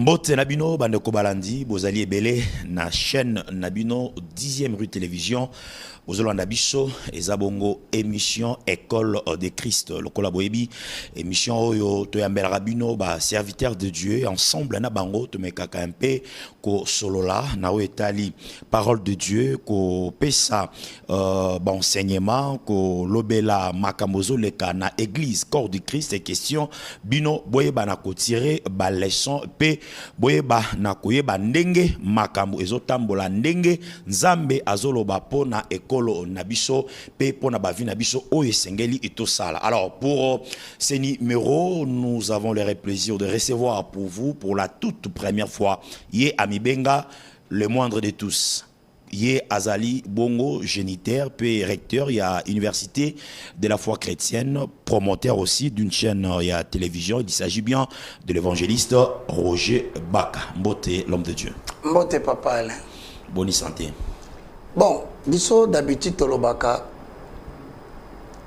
Mbote Nabino, Bandeko Balandi, Bozali Ebele, na chaîne Nabino, 10e rue télévision, Bozolanda Biso, Ezabongo, émission École de Christ, le Kolaboebi, émission Oyo, Toyambel Rabino, serviteur de Dieu, ensemble, Nabango, Tomekaka MP, Ko Solola, Nao Etali, parole de Dieu, Ko Pesa, enseignement, Ko Lobela, Makamozo, Leka, na église, corps de Christ, et question, Bino, Boyeba, na ko tiré, leçon, P. Boyeba na koyeba ndenge makambo ezotambola ndenge nzambe azoloba pona ekolo nabiso pe pona bavi nabiso o esengeli etosala. Alors pour ces numéros, nous avons le plaisir de recevoir pour vous pour la toute première fois Yé Amibenga, le moindre de tous. Yé Azali Bongo, géniteur, puis recteur, il y a Université de la foi chrétienne, promoteur aussi d'une chaîne il y a télévision. Il s'agit bien de l'évangéliste Roger Baka. Mbote, l'homme de Dieu. Mbote papa Alain. Bonne santé. Bon, biso d'habitude Tolobaka,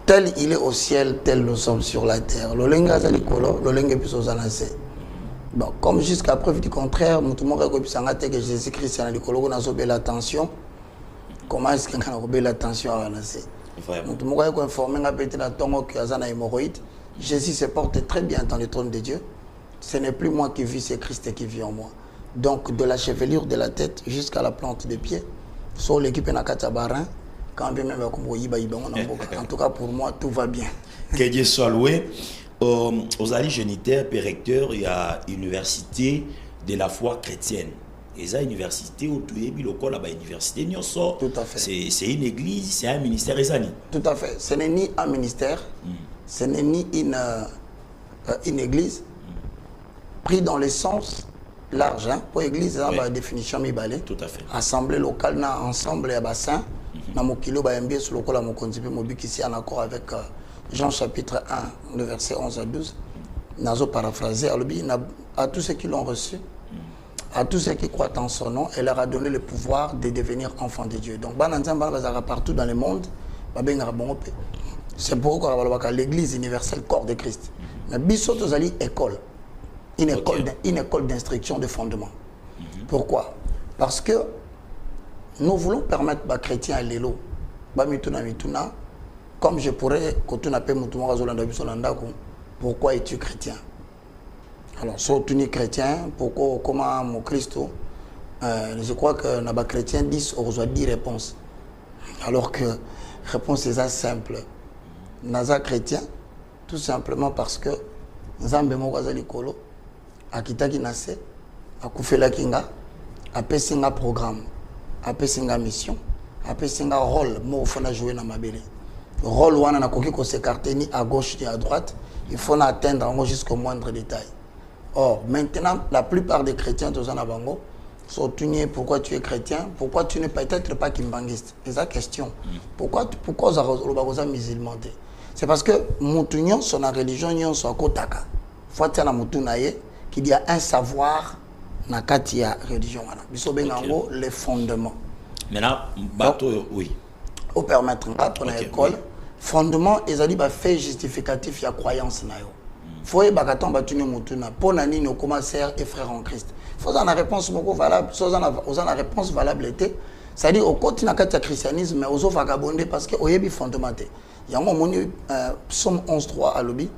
tel il est au ciel, tel nous sommes sur la terre. L'olenga Azali Kolo, l'olenga biso zalancé. Bon, comme jusqu'à preuve du contraire, nous avons que Jésus-Christ a dit que l'attention. Comment est-ce qu'on a l'attention à lancer? Nous avons informé que hémorroïde. Jésus se porte très bien dans le trône de Dieu. Ce n'est plus moi qui vis, c'est Christ qui vit en moi. Donc, de la chevelure de la tête jusqu'à la plante des pieds, sur l'équipe Nakatabarin, quand bien même en tout cas pour moi, tout va bien. Que Dieu soit loué. Aux alliés génitaires, recteur, il y a université de la foi chrétienne. Et ça, université, où tu es, université, tout à fait. C'est une église, c'est un ministère. Tout à fait. Ce n'est ni un ministère, ce n'est ni une église, pris dans le sens large. Pour l'église, c'est la définition mibalé. Tout à fait. Assemblée locale, ensemble et bassin. Dans mon kilo, sur le col, ici en accord avec Jean chapitre 1, le verset 11 à 12. Nazo paraphrasé, à tous ceux qui l'ont reçu, à tous ceux qui croient en son nom, elle leur a donné le pouvoir de devenir enfants de Dieu. Donc, partout dans le monde, c'est pourquoi l'église universelle, corps de Christ. Mais Bissot Ozali, école. Une école d'instruction de fondement. Pourquoi? Parce que nous voulons permettre aux chrétiens à l'élo, comme je pourrais, pourquoi es-tu chrétien? Alors, si tu es chrétien, pourquoi, comment mon Christ, je crois que les chrétiens disent, on reçoit 10 réponses. Alors que la réponse est simple. Naza chrétien, tout simplement parce que Nzambe Mokazali Kolo, Akitaki Nase, Akufela Kinga, Apesinga programme, Apesinga mission, Apesinga rôle, moi, il faut jouer dans ma belle. Rôle wana na koki ko s'écarter ni à gauche ni à droite, il faut atteindre jusqu'au moindre détail. Or, maintenant, la plupart des chrétiens de Zanabango sont tenus pourquoi tu es chrétien, pourquoi tu n'es peut-être pas kimbangiste. C'est la question. Pourquoi vous êtes musulman? C'est parce que Moutunion, son religion, son kotaka. Faut que Moutunaye qu'il y a un savoir na katia religion. Bisobengango, les fondements. Maintenant, bateau, oui. Au permettre pour l'école, fondement, ils ont dit fait justificatif, il y a croyance. Il faut que pour nani nos commentaires et frères en Christ. Il faut une réponse valable. La réponse valable était, c'est-à-dire au côté de christianisme, mais aux vagabondés parce que au yébi fondamenté. Il y a un moment Psaume 11.3 à l'objet.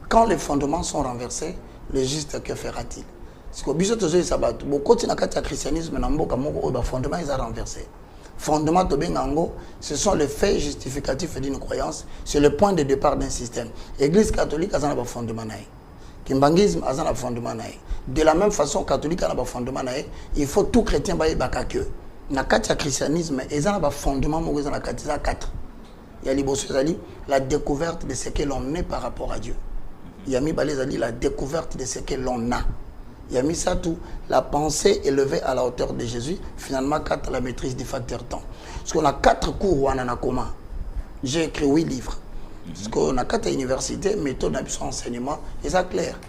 Quand les fondements sont renversés, le juste que fera-t-il? Parce que au côté de christianisme, les fondements sont renversés. Fondement de Bengango, ce sont les faits justificatifs d'une croyance, c'est le point de départ d'un système. L'église catholique a un fondement. Kimbangisme a un fondement. De la même façon, catholique a un fondement. Il faut tout chrétien bailler bakake. Na katia christianisme, ils ont un fondement, ils ont 4. Il y a la découverte de ce que l'on est par rapport à Dieu. Il y a la découverte de ce que l'on a. Il y a mis ça tout, la pensée élevée à la hauteur de Jésus, finalement 4, la maîtrise du facteur temps. Parce qu'on a 4 cours où on en a commun. J'ai écrit 8 livres. Parce qu'on a 4 universités, méthode d'enseignement, et ça clair.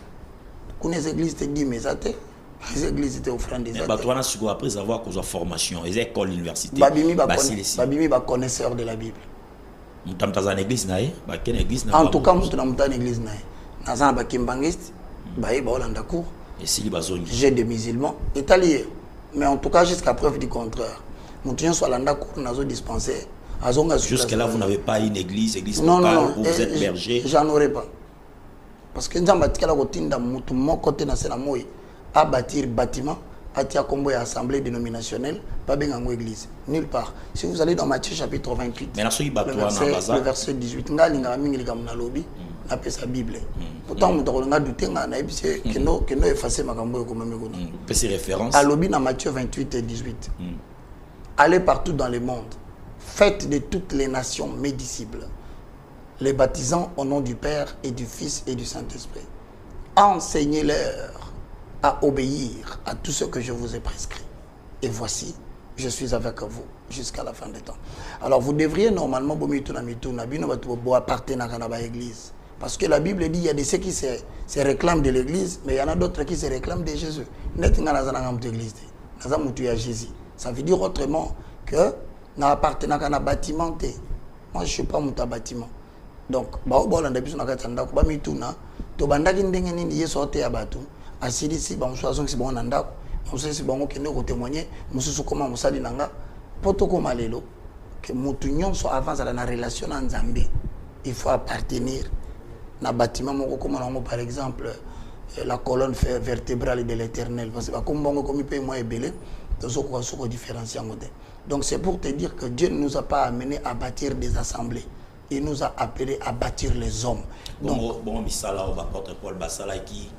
Les églises te disent, mais ça les églises étaient offrant des athées. Après avoir causé formation, les écoles, l'université, Babimi va connaisseur de la Bible. En tout cas, nous sommes une église. Nous sommes un kimbangiste, nous sommes un cours. Et si bazoni. J'ai des musulmans italiens. Mais en tout cas, jusqu'à preuve du contraire. Nous tenons sur l'anda cour, nous avons dispensé. Jusque-là, vous n'avez pas une église non, locale non, où vous êtes berger. J'en aurais pas. Parce que nous avons bâti mon côté national à bâtir bâtiment, à Tiakombo et assemblée dénominationnelle, pas bien en église. Nulle part. Si vous allez dans Matthieu chapitre 28, le verset 18, nous avons lobby, on appelle ça Bible. Pourtant, nous avons douté que nous effacer ma cambo comme c'est référence. À lobby dans Matthieu 28 et 18. Allez partout dans le monde. Faites de toutes les nations mes disciples, les baptisant au nom du Père et du Fils et du Saint-Esprit. Enseignez-leur à obéir à tout ce que je vous ai prescrit. Et voici, je suis avec vous jusqu'à la fin des temps. Alors vous devriez normalement appartenir à l'église. Parce que la Bible dit qu'il y a de ceux qui se réclament de l'église, mais il y en a d'autres qui se réclament de Jésus. Ça veut dire autrement que nous appartenons à un bâtiment. Moi, je ne suis pas mon bâtiment. Donc, si vous avez un bâtiment, vous avez un bâtiment. Asili si ba mswazo si bon ndako mswazo si bon okende ko témoigner msusu koma musali nanga poto ko malelo que mutu nyonso avance dans la relation na Nzambe il faut appartenir na bâtiment moko comme nango par exemple la colonne vertébrale de l'Éternel parce que comme bongo comme peut moi ebele tozo ko différencier ngote. Donc c'est pour te dire que Dieu ne nous a pas amené à bâtir des assemblées. Il nous a appelés à bâtir les hommes. Donc bon misala on va porter Paul Basala qui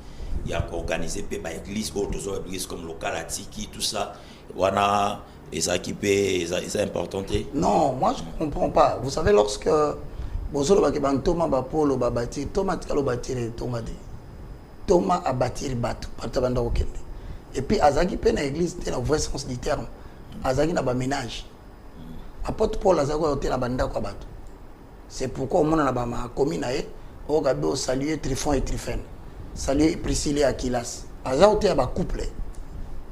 il y a organisé par l'église, d'autres églises comme local Atiki, tout ça. Wana, les équipés, c'est important. Non, moi je ne comprends pas. Vous savez, lorsque Thomas a bâti, Thomas a bâti le bateau. Et puis, Azaki peut dans l'église, c'est dans le vrai sens du terme. Azaki n'a pas ménage. Apôtre Paul Azaki a bâti le bateau. C'est pourquoi on a commis au Gabé, saluer Tryphon et Tryphène. Salut Priscille et Aquilas. Azaoté a couple.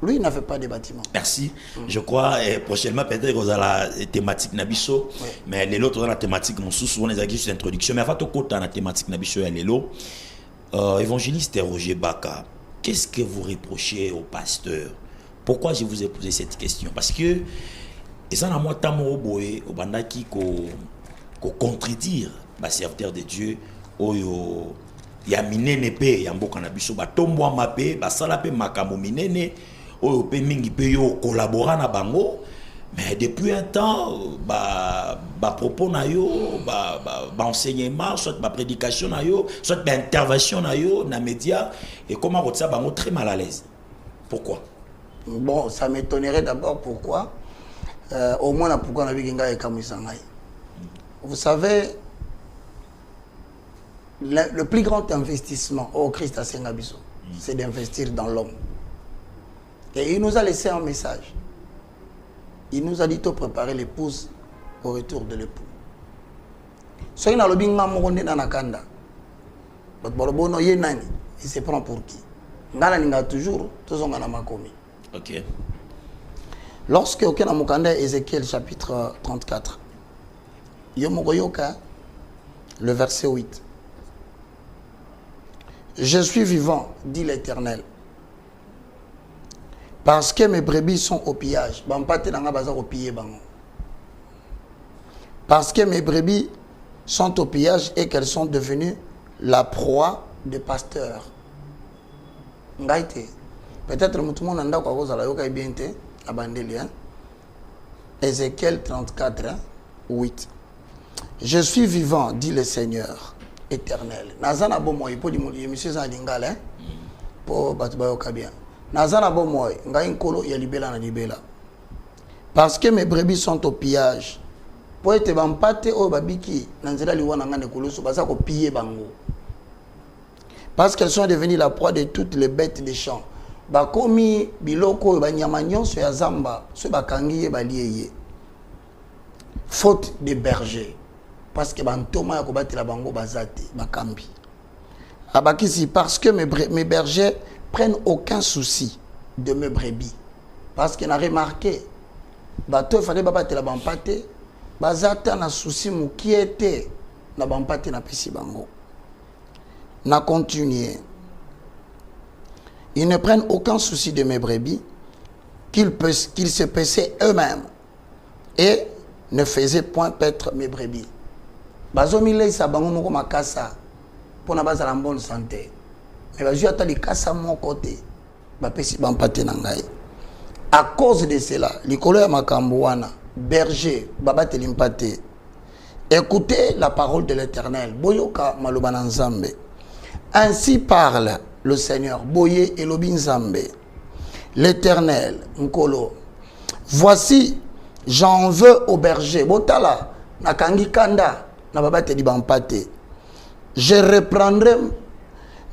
Lui, il n'avait pas de bâtiment. Merci. Je crois prochainement, peut-être que vous avez la thématique Nabiso. Oui. Mais les autres, dans la thématique, nous souvent les juste l'introduction. Mais avant tout, dans la thématique Nabiso et l'élo, évangéliste Roger Baka, qu'est-ce que vous reprochez au pasteur? Pourquoi je vous ai posé cette question? Parce que, et ça, moi, Tamo Boé, au Bandaki, qu'on contredire, le serviteur de Dieu, Oyo. Ya minene pe ya mboka na biso ba tombwa mape ba sala pe makamo minene oyo pe mingi pe yo collaborer na bango mais depuis un temps ba propos na yo ba enseignement soit ba prédication na yo soit ba intervention na yo na média et comment rotsa bango très mal à l'aise. Pourquoi? Bon, ça m'étonnerait d'abord pourquoi au moins na pourquoi na bikinga e kamisangai. Vous savez, le plus grand investissement au Christ à Sengabiso, c'est d'investir dans l'homme. Et il nous a laissé un message. Il nous a dit de préparer l'épouse au retour de l'époux. Ce qui n'a pas été dans il se prend pour qui? Toujours, ok. Lorsque aucun Amokanda, Ézéchiel chapitre 34, le verset 8. Je suis vivant, dit l'Éternel, parce que mes brebis sont au pillage. Parce que mes brebis sont au pillage et qu'elles sont devenues la proie des pasteurs. Peut-être que tout le monde a bien abandonné. Ézéchiel 34, 8. Je suis vivant, dit le Seigneur éternel. Nazana bomoy pour di monsieur Zadingala pour batbayoka bien. Nazana bomoy ngai nkolo ya libela na libela. Parce que mes brebis sont au pillage. Pour être bampate o babiki nanzela liwana ngane koloso baza ko piller bango. Parce qu'elles sont devenues la proie de toutes les bêtes des champs. Bakomi biloko banyama nyonso ya zamba so bakangi balieye. Faute de bergers. Parce que Bantoma Yakobati la bango bazate, bakambi. Abakisi, parce que mes bergers prennent aucun souci de mes brebis. Parce qu'ils ont remarqué, bateau il fallait battre la bampate, bazate na souci mou qui était na bampate na pesi bango. Na continuer. Ils ne prennent aucun souci de mes brebis, qu'ils se paissaient eux-mêmes et ne faisaient point paître mes brebis. Bazomile sa bango moko makasa pour na bazala en bonne santé. Mais bazui atali kasa mon côté. Ba pesi bampate na ngai. À cause de cela, likolo ya makambo wana, berger babate limpate. Écoutez la parole de l'Éternel. Boyoka maloba na Nzambe. Ainsi parle le Seigneur. Boye elobi Nzambe. L'Éternel, Nkolo. Voici, j'en veux au berger. Botala, nakangi kanda, na babate di bampate. Je reprendrai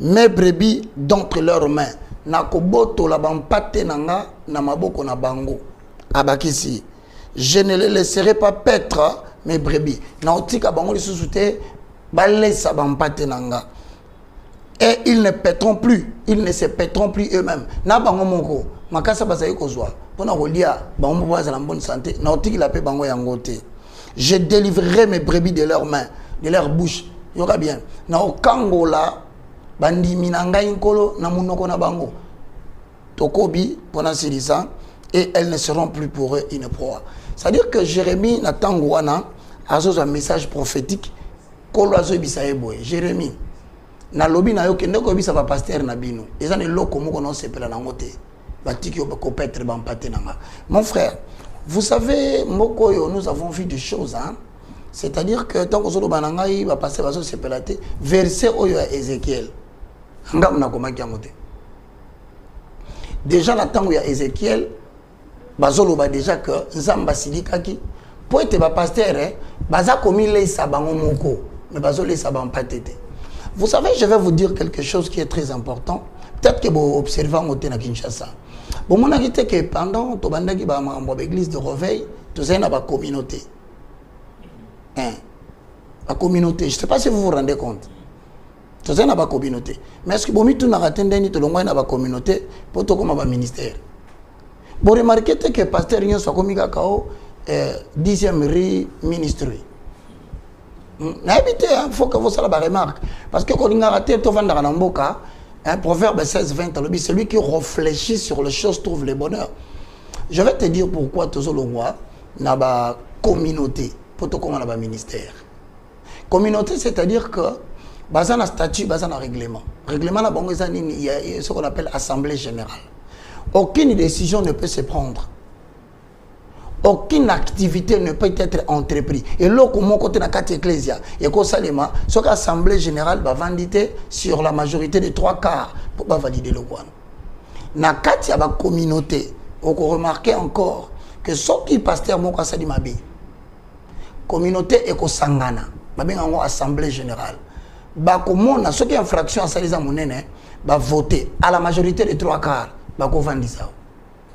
mes brebis d'entre leurs mains. Nakoboto la bampate nanga, na maboko na bango. Abakisi. Je ne les laisserai pas paître mes brebis. Naotika bango li susute, balesa bampate nanga. Et ils ne pèteront plus, ils ne se pèteront plus eux-mêmes. Na bango moko, makasa basayi kozwa. Pona kolia, bango moko bazala en bonne santé. Naotiki la paix bango yangote. Je délivrerai mes brebis de leurs mains, de leur bouche. Yoka bien. Na okangola, bandi minanga inkolo, na munoko na bango. Tokobi, pona silisa, et elles ne seront plus pour eux une proie. C'est-à-dire que Jérémie na tangouana, a un message prophétique, kolo azo bisaye boye. Jérémie. Na lobi na yo kende ko bisa ba pasteur na bino eza ne loko moko non sepela na ngote batiki yo ko petre ba mpate nanga. Mon frère, vous savez moko yo nous avons vu des choses hein. C'est-à-dire que tant que zo ba nanga yi ba pasteur ba zo sepela te verset oyo ya Ézéchiel ngam na komaki ngote. Déjà la tango ya Ézéchiel bazolo ba déjà que nzamba silikaki po ete ba pasteur baza komi leisa bango moko mais bazolo leisa ba mpate te. Vous savez, je vais vous dire quelque chose qui est très important. Peut-être que vous observez en côté de Kinshasa. Bon, mon avis est que pendant l'église de Réveil, tout ça, il y a une communauté. La communauté, je ne sais pas si vous vous rendez compte. Tout ça, il y a une communauté. Mais est-ce que vous avez une communauté pour tout comme un ministère? Vous remarquez que le pasteur Rignon soit comme 10e rue ministry. Il faut que vous sachiez la remarque. Parce que quand on a raté un proverbe 16-20, celui qui réfléchit sur les choses trouve le bonheur. Je vais te dire pourquoi tout le monde n'a pas communauté, pour tout comme un ministère. Communauté, c'est-à-dire que il y a un statut, il y a un règlement. Règlement, il y a ce qu'on appelle assemblée générale. Aucune décision ne peut se prendre. Aucune activité ne peut être entreprise. Et là, comme on côté dans quatre ecclésias, et que Salema, ce qu'Assemblée générale va valider sur la majorité des 3/4 pour pas valider le roi. Dans quatre il y a une communauté. On remarque encore que ce qui pasteur Moko Sali Mabe, communauté et Sangana, Mabe en Assemblée générale. Bah comment on a ce qui est infraction à Salisa Mounene, va voter à la majorité des 3/4, bah qu'on vende ça.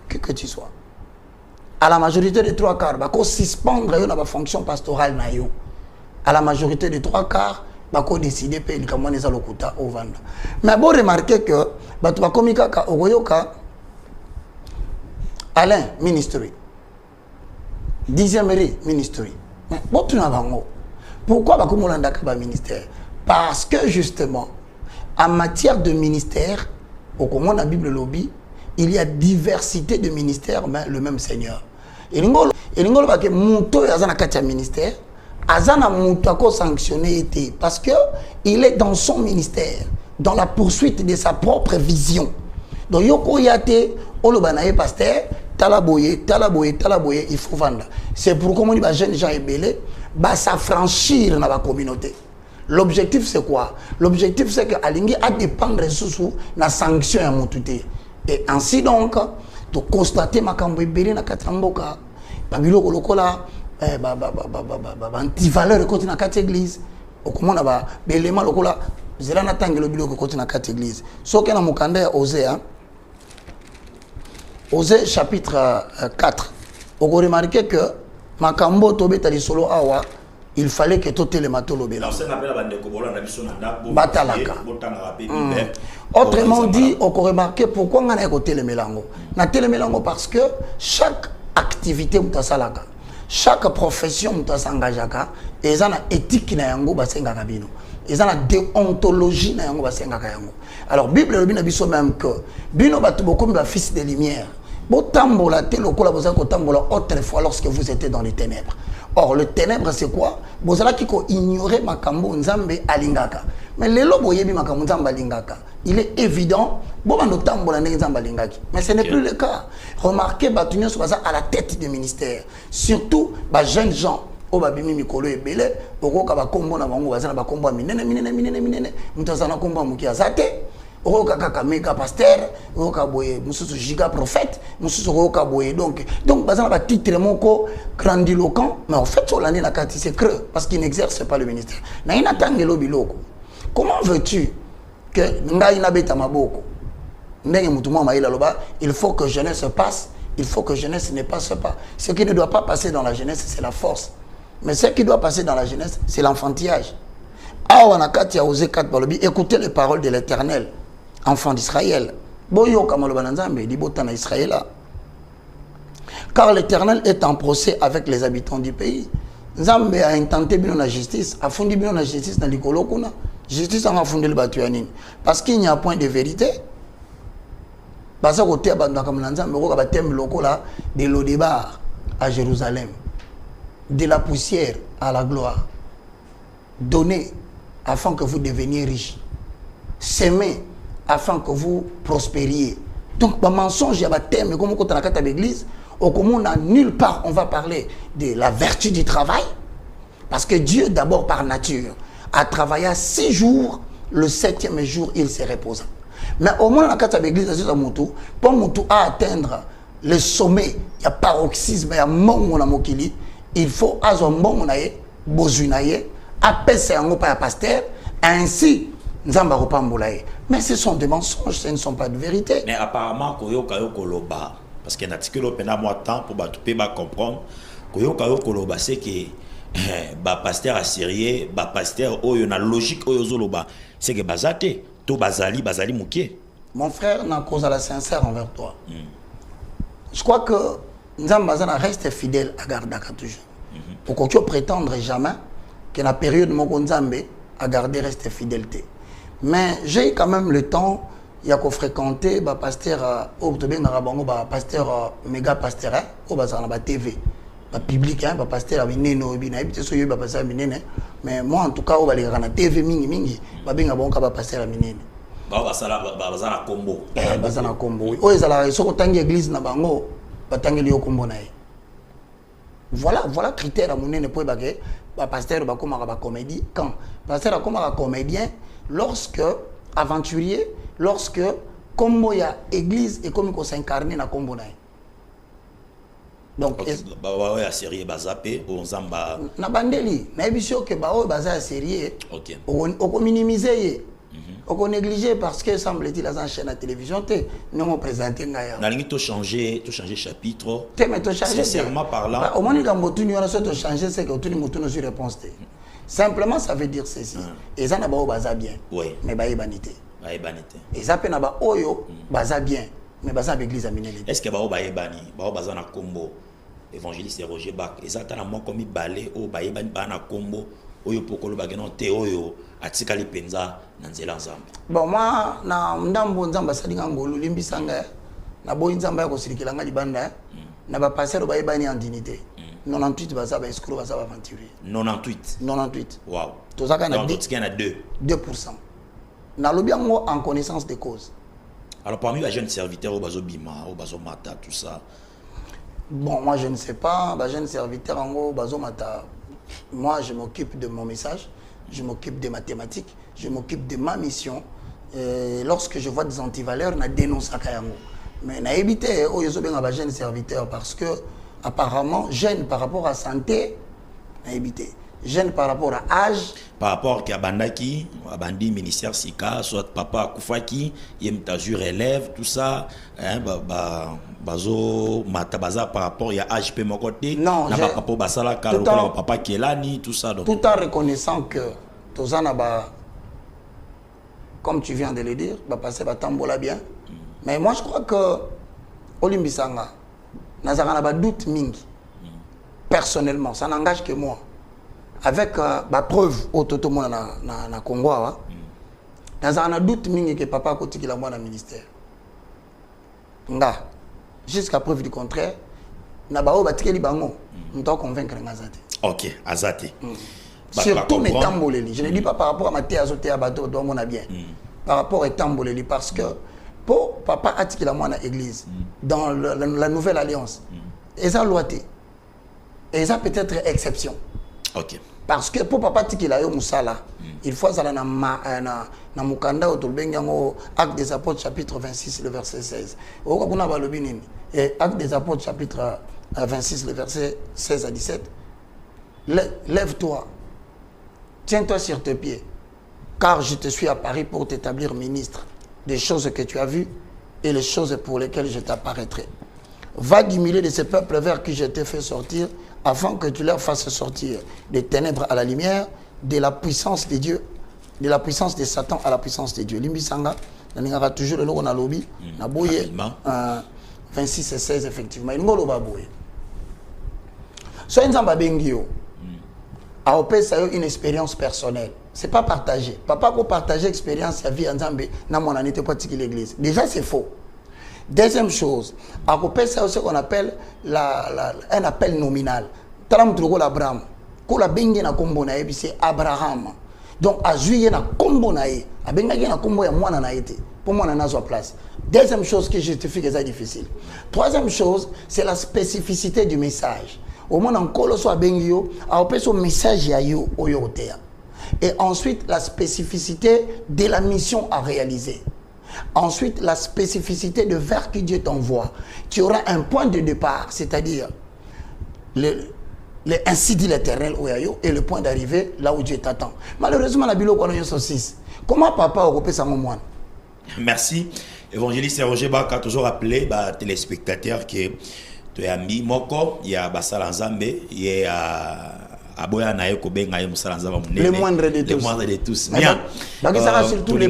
Que tu sois. À la majorité des 3/4, bah qu'on suspendre la fonction pastorale na yo. À la majorité des 3/4, bah qu'on décide payer comme on est à l'okuta au vendre. Mais bon remarquer que bah tu vas comme ka ogoyoka Alain ministry, 10e rue ministry. Mais bon tu n'as pas pourquoi bah comme on l'a ba ministère? Parce que justement en matière de ministère, au comment la Bible lobby, il y a diversité de ministères, mais le même Seigneur. Et l'ingolo va que monto yazana katia ministère, azana monto ko sanctionné été parce que il est dans son ministère, dans la poursuite de sa propre vision. Donc yoko yate olobanaye pasteur talaboye, il faut vendre. C'est pour comment les jeunes gens ébélés va s'affranchir dans la communauté. L'objectif c'est quoi? L'objectif c'est que alingi a dépendre sous la sanction à montuté. Et ainsi donc, de constater ma cambouébélé na katamboka, babilo kolokola, anti-valeur côté na quatre églises, au comment on a béléma lokola, zela na tangelo bilo côté na quatre églises. Ce que na mukanda Osée, Osée chapitre 4, on remarque que makambo tobe tali solo awa. Il fallait que tout le matin l'obéisse. Autrement dit, on peut remarquer pourquoi on a écouté le mélango. On a le mélango parce que chaque activité, chaque profession, et ça éthique na yango basenga kabino. ils ont la déontologie na yango basenga yango. Alors Bible le bina biso même que bino batu bokomi ba fils de lumière. Bo tambola te lokola boza ko tambola autrefois lorsque vous étiez dans les ténèbres. Or le ténèbre c'est quoi? Bozala kiko ignorer makambo nzambe alingaka. Mais lelo boyebi makambo nzambe alingaka. Il est évident bon bando tambola ndenge nzambe alingaki. Mais ce n'est plus le cas. Remarquez batunyo so baza à la tête du ministère. Surtout ba jeunes gens o babimi mikolo ebele okoka bakombo na bango bazana bakombo minene mutazana kombo muki azate okoka kaka mega pasteur okoka boye mususu giga prophète mususu okoka boye donc bazana ba titre moko grandiloquent mais en fait sur l'année na kati c'est creux parce qu'il n'exerce pas le ministère na ina tangelo biloko. Comment veux-tu que ngai na beta maboko ndenge mutu mwa maila loba il faut que jeunesse passe, il faut que jeunesse ne passe pas. Ce qui ne doit pas passer dans la jeunesse c'est la force. Mais ce qui doit passer dans la jeunesse, c'est l'enfantillage. Écoutez les paroles de l'Éternel, enfant d'Israël. Car l'Éternel est en procès avec les habitants du pays. Nzambe a intenté bien la justice, a fondé bien la justice dans les colokuna. Justice a fondé le batuanin. Parce qu'il n'y a point de vérité. Parce que de l'Odebar à Jérusalem. De la poussière à la gloire. Donnez afin que vous deveniez riches. Semez afin que vous prospériez. Donc, par mensonge, il y a un thème, comme on a dans l'église, au commun, nulle part on va parler de la vertu du travail. Parce que Dieu, d'abord par nature, a travaillé 6 jours, le 7e jour, il se reposa. Mais au moins, dans l'église, pour Moutou à atteindre le sommet, il y a paroxysme, il y a mon mokili. Il faut azombonaye bozunaye apese yango pa pasteur ainsi nzamba kopambolaye. Mais ce sont des mensonges, ce ne sont pas de vérité. Mais apparemment koyoka yokoloba parce qu'il y a un article opena moi temps pour batouper ba comprendre koyoka yokoloba c'est que ba pasteur assyrien ba pasteur oyo na logique oyo zoloba c'est que bazate to bazali mukie. Mon frère n'a cause à la sincère envers toi. Je crois que Nzambazana reste fidèle à Gardaka toujours. Pour qu'on prétendre jamais que la période mon Nzambe a gardé reste fidélité. Mais j'ai quand même le temps, il y a qu'on fréquenter ba pasteur au Arabango ba pasteur méga pasteur au bazana ba TV, ba public ba pasteur mineno bina ebité so yoba pasteur minene. Mais moi en tout cas au ba na TV mingi ba benga bonka ba pasteur minene. Ba bazana combo. Bazana combo. O ezala soko tangi église na bango. Voilà critère à mon nez pour baguer pasteur ba comédie quand pasteur comme comédien lorsque aventurier lorsque comme il y a église et comme il s'incarne na combo nae donc ba ya série bazapé on zamba na bandeli na ebisio que ba o baza série OK on minimiser on négligé parce que semble-t-il à une chaîne à télévision nous m'ont présenté ngaya na lingi to changer chapitre mais to changer sincèrement parlant au moins quand motu ni on to changer c'est que tout le monde nous sur réponse simplement ça veut dire ceci et ça na ba baza bien mais ba ebanité et ça pe na ba oyo baza bien mais baza l'église à minele est-ce que ba ebani ba baza na combo évangéliste Roger Bach et ça tana mo comme balé o ba ebani ba na combo oyo pokolo bageno te oyo atikali penza na nzela nzambe. Bon moi na ndambo nzamba salinga ngolo limbisanga na boyi nzamba ya kosilikela nga libanda na ba passer ba ebani en dignité 98 baza ba escroc baza ba aventurier 98 wow tozaka na donc il y en a 2% na lobi yango en connaissance de cause. Alors parmi les jeunes serviteurs au bazo bima au bazo mata tout ça bon moi je ne sais pas ba jeunes serviteurs en bazo mata. Moi, je m'occupe de mon message, je m'occupe des mathématiques, je m'occupe de ma mission. Lorsque je vois des antivaleurs, je dénonce à Kayango. Mais je évité aux jeunes serviteurs parce que, apparemment, jeunes par rapport à santé, je évité. Jeunes par rapport à âge. Par rapport à Bandaki, à Bandi, ministère Sika, soit Papa Koufaki, Yemtajur élève, tout ça, hein, bazo matabaza par rapport à âge pe mon côté. Non, papa basala papa Kelani, tout ça. Donc. Tout en reconnaissant que Tozana comme tu viens de le dire, va passer va tambola bien. Mais moi je crois que Olimbisanga, Nazarana ba doute mingi. Personnellement, ça n'engage que moi. avec ma preuve au toto mon na Congo dans un doute mingi que papa côté qui la moi dans ministère nga jusqu'à preuve du contraire na bao batikeli bango on doit convaincre ngazate. OK, azate. Surtout mes tamboleli, je ne dis pas par rapport à ma thé azoté à bateau doit mon bien. Par rapport à tamboleli parce que pour papa atikeli la moi dans l'église dans la nouvelle alliance. Et ça loité. Et ça peut être exception. OK. Parce que pour papa tiki la yo musala, il faut ça na mukanda otolbengango Actes des Apôtres chapitre 26 le verset 16. Oka kuna balobi nini? Et Actes des Apôtres chapitre 26 le verset 16 à 17. Lève-toi. Tiens-toi sur tes pieds. Car je te suis apparu pour t'établir ministre des choses que tu as vues et les choses pour lesquelles je t'apparaîtrai. Va du milieu de ces peuples vers qui je t'ai fait sortir, afin que tu leur fasses sortir des ténèbres à la lumière, de la puissance de Dieu, de la puissance de Satan à la puissance de Dieu. Limbisanga, on aura toujours le logo na lobby, na boye 26 et 16 effectivement. Il ngolo ba boye. So nzamba bengio. A opé ça une expérience personnelle. C'est pas partagé. Papa ko partager expérience sa vie en nzambe na mon année pas tiki l'église. Déjà c'est faux. Deuxième chose, à côté ça ce qu'on appelle un appel nominal. Talam trogo l'Abraham, ko la bengi na kombo na yebi c'est Abraham. Donc à juillet na kombo na ye, a bengi na kombo ya mwana na été. Pour moi na zo place. Deuxième chose qui justifie que c'est difficile. Troisième chose, c'est la spécificité du message. Au moins en colosso a bengi yo, a opé son message ya yo oyotea. Et ensuite la spécificité de la mission à réaliser. Ensuite, la spécificité de vers que Dieu t'envoie, qui aura un point de départ, c'est-à-dire ainsi dit l'Éternel et le point d'arrivée là où Dieu t'attend. Malheureusement, la Bible est sur 6. Comment papa a repéré ça moine? Merci. Évangéliste Roger Baka, toujours appelé téléspectateur qui est ami Moko, il y a Basala Nzambe, il y a le moindre de tous. Le moindre de tous. Bien. Surtout les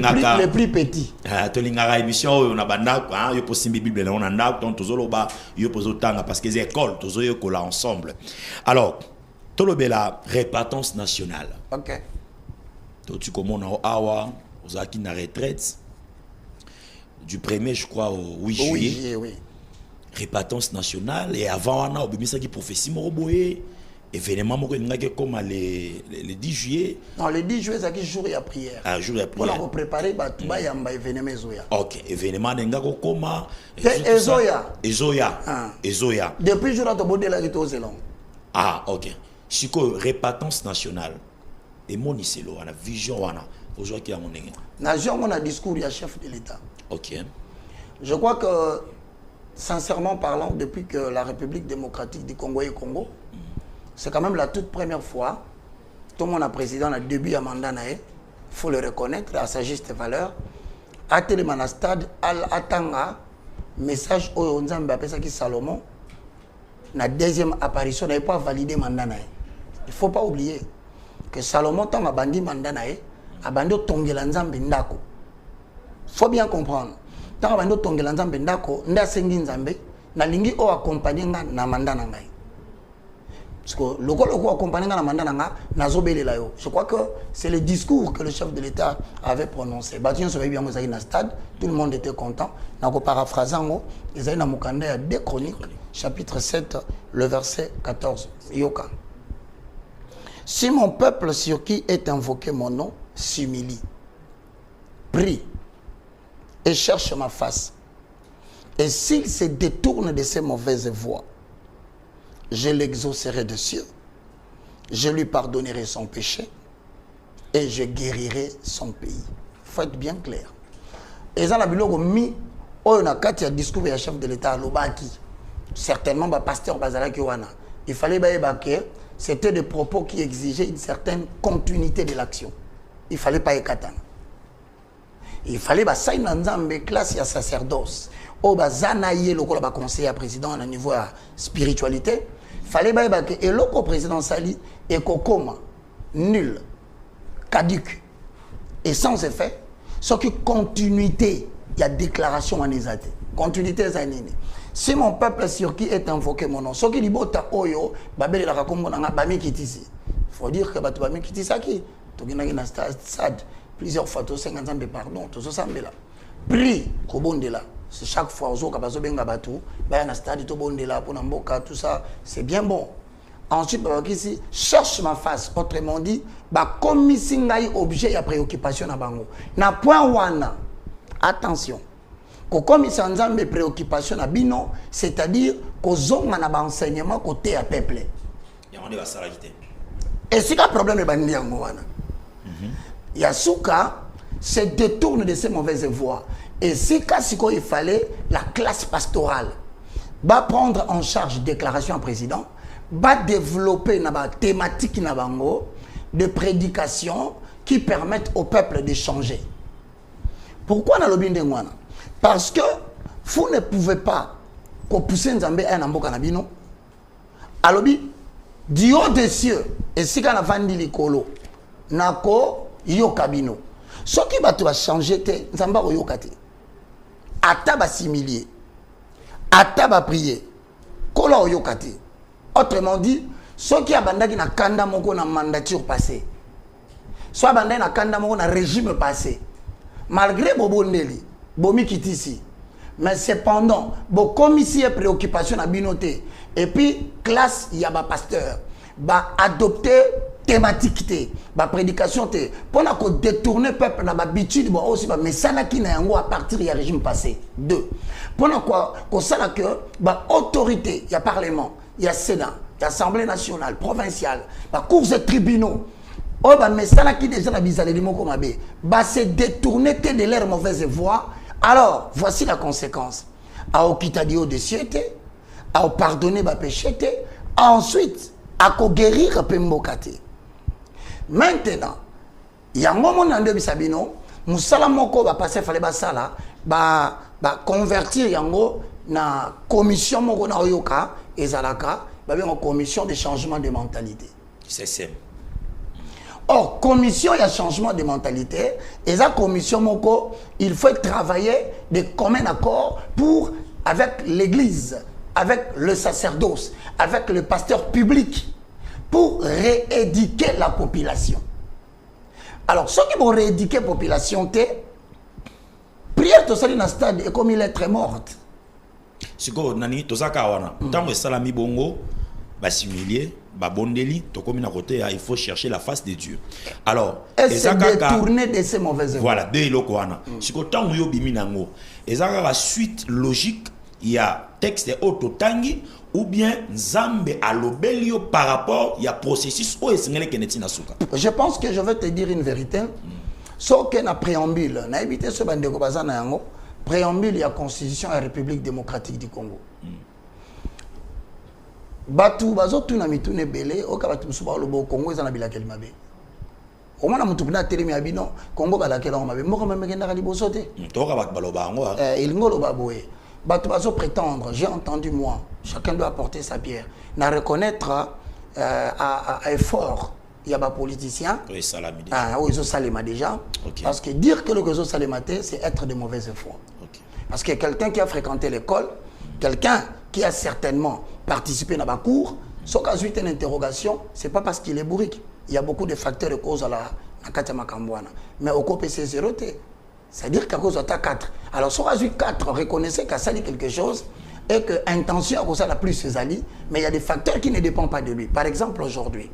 plus petits. Tolingara émission on a banda yo possible Bible on a nda donc tozoloba yo pozotanga parce que les écoles tozoyo kola ensemble. Alors, tolobela répartance nationale. OK. Tu commences à awa ozaki na retraite du 1er je crois au 8 juillet. Oui. Répartance nationale et avant on a obimisa qui prophétie moroboye. Événement comme le 10 juillet. Non, le 10 juillet, c'est un jour de prière. Un jour de prière. Pour préparer, il y a un événement. Ok, événement comme Ezoya. Depuis le jour où tu as été au Zélon. Ah, ok. Si tu répartance nationale, et mon iselo, on a vision, on a aujourd'hui à mon égard. Nation, on a discours du chef de l'État. Ok. Je crois que, sincèrement parlant, depuis que la République démocratique du Congo est Congo, c'est quand même la toute première fois, tout le monde a président le début à mandat, il faut le reconnaître à sa juste valeur, à Télémana Stade, à Tanga, message au Nzambe qui Salomon, la deuxième apparition n'avait pas validé le mandat. Il ne faut pas oublier que Salomon, tant a bandi mandat, a bandi Tongela Nzambe Ndako. Il faut bien comprendre. Tant a bandi Tongela Nzambe Ndako, Nda Sengi Nzambe, na lingi o accompagné na mandat nangai. Parce que le gars accompagné dans la mandat je crois que c'est le discours que le chef de l'État avait prononcé. Tout le monde était content. Nako paraphrasant, ils avaient na 2 Chroniques, chapitre 7, le verset 14. Yoka. Si mon peuple sur qui est invoqué mon nom s'humilie, prie et cherche ma face, et s'il se détourne de ses mauvaises voies, je l'exaucerai de cieux, je lui pardonnerai son péché et je guérirai son pays. Il faut être bien clair. Et ça, il y a discours du chef de l'État à Lobaki. Certainement, le pasteur Bazalaki Wana. Il fallait que c'était des propos qui exigeaient une certaine continuité de l'action. Il ne fallait pas écatan. Il fallait que ça ait une classe de sacerdoce. Au bazanaye le conseiller président à niveau spiritualité. Fallait que le président Sali et Kokoma nul, caduc et sans effet, ce qui continuité, il y a déclaration en Ezate. Continuité zanini. Si mon peuple sur qui est invoqué mon nom, ce qui dit bota oyo, babel la rakombo nanga bami kitisi. faut dire que bato ba mikiti saki to gina na stade plusieurs fois to 50 ans de pardon to so sambela prix ko bondela c'est chaque fois ozo ka bazo benga bato ba na stade to bondela pour na mboka tout ça c'est bien bon. Ensuite ba ici cherche ma face, autrement dit ba komisi ngai objet ya préoccupation na bango na point wana attention ko komisi nzambe préoccupation na bino, c'est-à-dire ko zonga na ba enseignement côté à peuple ya on va s'arrêter. Et si le problème est bandi yango wana Yasuka se détourne de ces mauvaises voies. Et si Kassiko il fallait la classe pastorale va prendre en charge déclaration en président, va développer une thématique de prédication qui permettent au peuple de changer. Pourquoi dans le Bindengwana? Parce que vous ne pouvez pas pousser Nzambe à Namboka Nabino. Alobi du haut des cieux et si quand on a vendu l'écolo nako yokabino ce qui va tout changer te Nzamba oyokate ata ba similier ata ba prier kola oyokate. Autrement dit ce qui a bandaki na kanda moko na mandature passée soit bandaki na kanda moko na régime passé malgré bobondeli bomi kitisi mais cependant bo commissaire préoccupation à binoté et puis classe y a ba pasteur ba adopter thématique té ba prédication té pour na ko détourner peuple na ba habitude bo aussi ba mesana ki na yango à partir du régime passé. 2 pour na quoi ko sala que ba autorité y a parlement y a sénat y a assemblée nationale provinciale ba cours et tribunaux oh ba mesana ki déjà na bizaleli moko mabe ba se détourner té de leur mauvaise voie. Alors voici la conséquence à okitadio de siete à pardonner ma péché, ensuite à guérir pembokate. Maintenant, il y a un moment dans le Sabino, musala moko va passer fallait basala ba convertir yango na commission moko na oyoka ezalaka ba bien commission de changement de mentalité. C'est simple. Or, commission il y a changement de mentalité et la commission moko il faut travailler de commun accord pour avec l'église, avec le sacerdoce, avec le pasteur public, pour rééduquer la population. Alors, ceux qui vont rééduquer la population, prière de salut dans le stade et comme il est très morte. Si vous avez tant que salami bongo, basimilier, babondeli, il faut chercher la face de Dieu. Alors, et se détourner de ces mauvaises voies. Voilà, deux lokoana. Si vous avez biminango, et ça la suite logique, il y a texte autotangi ou bien Nzambe alobelio par rapport il y a processus où est-ce que nasuka. Je pense que je vais te dire une vérité. Sauf que na préambule, na évité ce bande ko bazana yango, préambule il y a constitution et République démocratique du Congo. Batu bazo tuna mitune belé o ka batu suba lobo Congo ezana bilakeli mabe. Au moins, on a télé abino Congo balakela mabe. Moko même ngenda kali bosote. Toka bat baloba ngo. Il ngolo baboé. Batu bazo prétendre, j'ai entendu moi, chacun doit apporter sa pierre. Na reconnaître à effort, il y a des politiciens. Oui, salami déjà. Ah oui, ils ont salima déjà. Okay. Parce que dire que le réseau salimaté, c'est être de mauvaise foi. Okay. Parce que quelqu'un qui a fréquenté l'école, quelqu'un qui a certainement participé dans ma cour, sauf qu'à suite d'une interrogation, c'est pas parce qu'il est bourrique. Il y a beaucoup de facteurs de cause à la Katia Makambouana. Mais au COPC 0, c'est-à-dire qu'à cause de 4. Alors, sur Azui 4, reconnaissez qu'à ça dit quelque chose et que l'intention à cause de la plus ses alliés, mais il y a des facteurs qui ne dépendent pas de lui. Par exemple, aujourd'hui,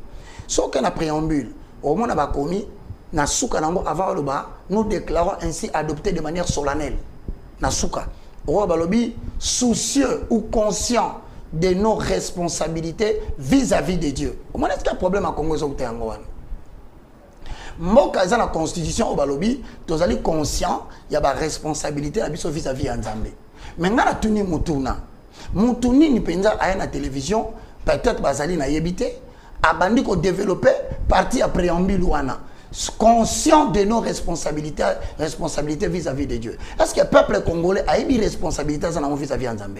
sauf qu'un préambule, au moment où on a commis, avant le bas, nous déclarons ainsi adopter de manière solennelle. Nasuka. Soucieux ou conscient de nos responsabilités vis-à-vis de Dieu. Au moins, est-ce qu'il y a un problème à Congo? Moka dans la constitution au balobi, tous allez conscient, il y a des responsabilités vis-à-vis d'Anzambe. Mais quand on tuni mutuni ni penza à la télévision, peut-être bazali na yebité, abandi ko développer partie à préambule wana. Conscient de nos responsabilités vis-à-vis de Dieu. Est-ce que le peuple congolais a une responsabilité vis-à-vis d'Anzambe?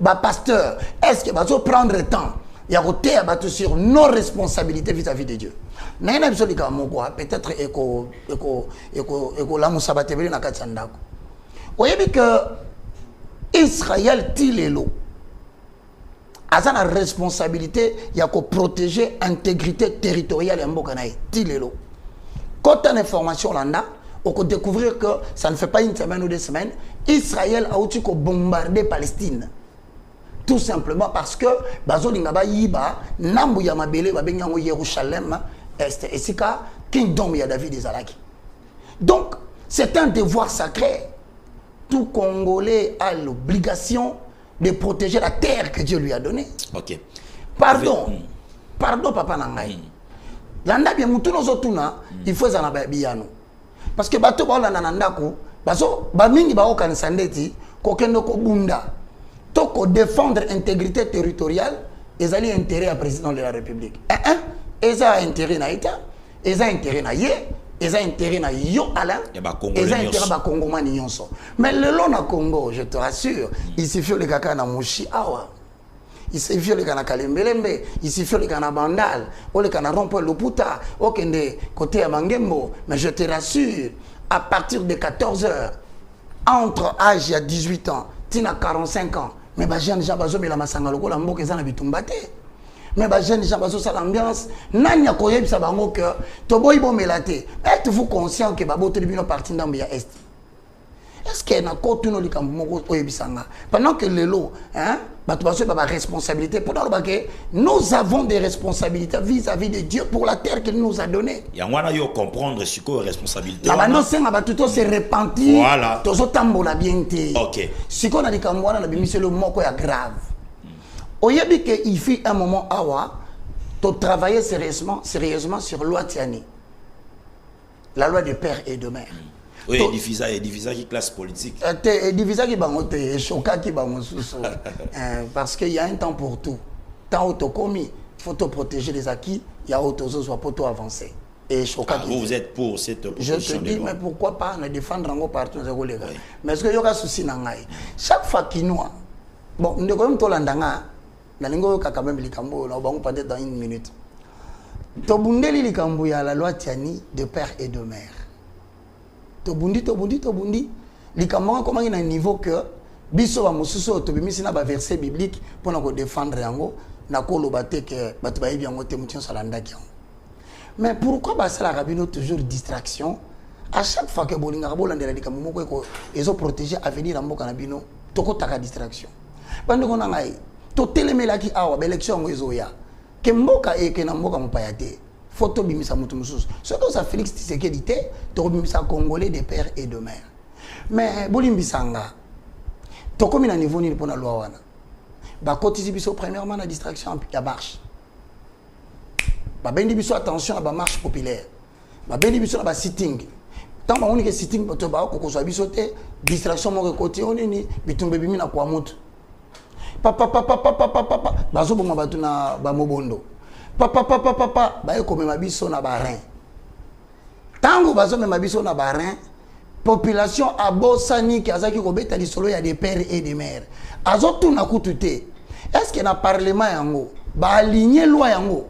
Bah pasteur, est-ce qu'il va prendre le temps? Il y a battu sur nos responsabilités vis-à-vis de Dieu. Peut-être la Moussabatebeli na Katsandako. Vous voyez que Israël tilelo a la responsabilité il y a protéger l'intégrité territoriale de mboka na ye tilelo. Quand tu as l'information là, on peut découvrir que ça ne fait pas une semaine ou 2 semaines, Israël a aussi bombardé Palestine. Tout simplement parce que Bazolinga ba yiba nambu ya mabele ba benyango Jérusalem est et sika kingdom ya David ezalaki. Donc c'est un devoir sacré. Tout Congolais a l'obligation de protéger la terre que Dieu lui a donnée. OK. Pardon. Pardon papa nangai. Landa bien mutu nozotuna il faut zana ba biyano. Parce que bato ba landa ndako bazo ba mingi ba okanisa ndeti kokendo ko bunda. Toko défendre l'intégrité territoriale, ils ont intérêt à président de la République. Ils ont intérêt à l'État, ils ont intérêt à Yé, ils ont intérêt à Yo Alain, ils ont intérêt à Congo Maniyonso. Mais le long à Congo, je te rassure, il suffit le caca na Mouchi Awa, il suffit le cana Kalembelembe, il suffit le cana Bandal, ou le cana Rompo Loputa, ou kende côté à Mangembo. Mais je te rassure, à partir de 14 h, entre âge à 18 ans, tina 45 ans, mais les jeunes gens bazo mela masanga lokola mboka eza na bitumba te. Mais les jeunes gens bazo sala ambiance nanya koyebisa bango que to boy bomela te. Êtes-vous conscient que babo teli bino parti ndambo ya est? Est-ce que na ko tuno likambo moko oyebisanga pendant que lelo hein bato bazo ba responsabilité pendant le baké nous avons des responsabilités vis-à-vis de Dieu pour la terre qu'il nous a donnée. Ya ngwana yo comprendre ce que responsabilité. La bando senga batuto se repentir. Voilà. Tozo tambola bien te. OK. Si qu'on a dit comme moi na bimise le moko ya grave. Oyebi que il fit un moment awa to travailler sérieusement sur loi Tiani. La loi de père et de mère. Oui, divisa qui classe politique. Divisa qui bangote, choka qui bangosuso. Parce qu'il y a un temps pour tout. Tant autocomi, il faut te protéger les acquis, il y a autre chose pour toi avancer. Et choka qui vous êtes pour cette proposition. Je te dis, mais pourquoi pas ne défendre en partout les gars. Mais est-ce qu'il y a un souci nangai? Chaque fois qu'il nous bon, nous devons tout l'andanga, la lingo quand même likambo, on va peut-être dans 1 minute. Tobundeli likambo ya la loi Tiani de père et de mère. Tobundi. Likambo comment il y a un niveau que biso ba mususu tobimisi na ba verset biblique pour nous défendre yango na ko lobate que batu ba yebi yango te mutien salanda ki. Mais pourquoi ba sala rabino toujours distraction à chaque fois que bolinga bolanda likambo moko ko ezo protéger avenir mboka na bino toko taka distraction. Bande ko ngai to telemela ki awa ba élection ngo ezoya ke mboka e ke na mboka mopaya te. Photo bimisa mutu mususu. Ce que ça Félix Tshisekedi te to bimisa congolais de père et de mère. Mais bolimbisanga to comme na niveau ni pour na loi wana. Ba kotisi biso premièrement la distraction ya marche. Ba bendi biso attention à ba marche populaire. Ba bendi biso na ba sitting. Tant ba onike sitting to ba ko so biso te distraction mo côté onini bitumbe bimi na kwa mutu. Papa bazo bonga batu na ba mobondo. Papa ba ekome mabiso na barin. Tango bazo me mabiso na barin, population abosani ki azaki ko beta lisolo ya des pères et des mères. Azo tuna kutute. Est-ce que na parlement yango ba aligner loi yango?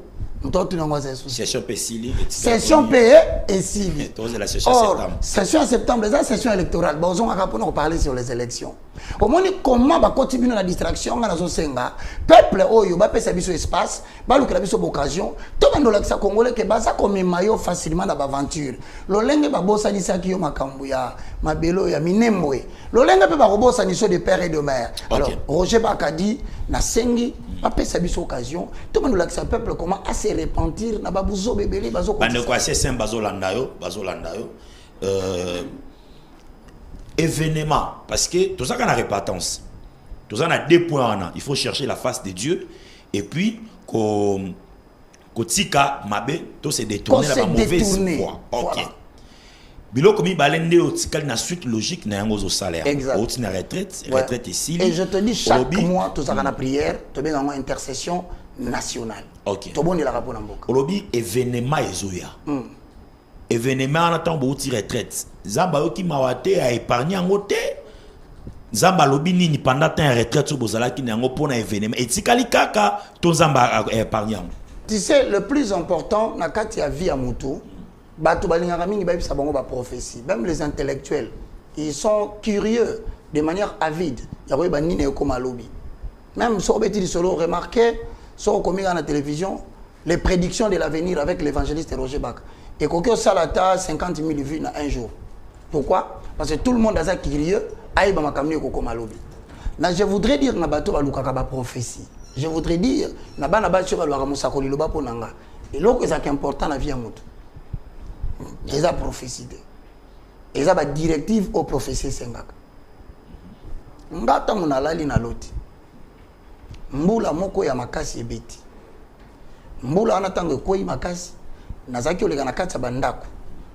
Session Pessili. Session payée et Sili. La session septembre. Session en septembre, la session électorale. Bon, on va parler sur les élections. Au moins, comment va continuer la distraction dans la Senga? Peuple, oh, il va passer sur espace, va le créer sur occasion. Tout le monde a congolais qui basa comme maillot facilement dans l'aventure. L'olenge va bossa ni sa kiyo makambuya, mabelo ya minemwe. L'olenge peut pas bossa ni so de père et de mère. Alors, Roger Bakadi, na sengi, va passer sur occasion. Tout le monde a peuple comment assez repentir na babuzo bebele bazo bande ko assez simple bazolandayo événement parce que tout ça qu'on a répétence tout ça on a 2 points il faut chercher la face de Dieu et puis ko tika mabe to se détourner la mauvaise voie. OK biloko mi balende o tikali na suite logique na yango zo salaire au tina retraite ici et je te dis chaque mois tout ça qu'on a prière to bien en intercession national. OK. To bon la rapport mboka. Olobi événement ezoya. Événement na temps bo ti retraite. Zamba yo ki mawate a épargner ngote. Zamba lobi nini pendant temps retraite so bozala ki nango pona événement. Etikali kaka to zamba épargner. Tu sais le plus important na kati ya vie ya mutu, bato balingaka mingi ba bisa bango ba prophétie. Même les intellectuels, ils sont curieux de manière avide. Ya ko ba nini ko malobi. Même sur Betty Solo, remarquez, sur combien à la télévision, les prédictions de l'avenir avec l'évangéliste Roger Bach. Et qu'on salata 50 000 vues dans un jour. Pourquoi? Parce que tout le monde a ça curieux, aïe ma kamni koko malobi. Je voudrais dire na bato balukaka ba prophétie. Je voudrais dire na bana ba sur balwa musako liloba ponanga. Et l'autre est important la vie à moto. Les a prophétie. Les a ba directive aux prophéties sengaka. Ngata munalali na loti. Mbula moko ya makasi ebeti. Mbula ana tango koi makasi nazaki olega na kati ya bandako.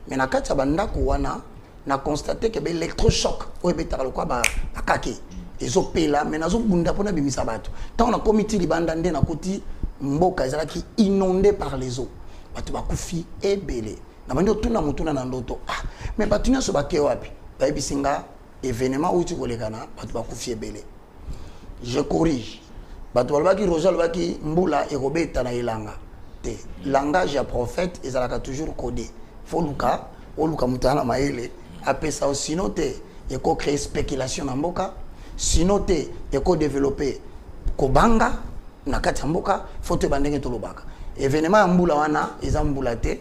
Mais na kati ya bandako wana na constaté que l'électrochoc o ebetaka lokwa ba akake. Ezopela mais nazo bunda pona bimisa bato. Tant na comité libanda nde na koti mboka ezalaki inondé par les eaux. Bato bakufi ebele. Na bandi otuna mutuna na ndoto. Ah, mais bato nyoso bakeo wapi? Ba ebisinga événement où tu kolega na bato bakufi ebele. Je corrige. Bato balobaki Roger balobaki mbula ekobeta na elanga. Te langage ya prophète ezalaka toujours codé. Faut luka, o luka mutana maele apesa sinon te eko créer spéculation na mboka. Sinon te eko développer kobanga na kati ya mboka, faut te bandenge tolobaka. Événement mbula wana eza mbula te.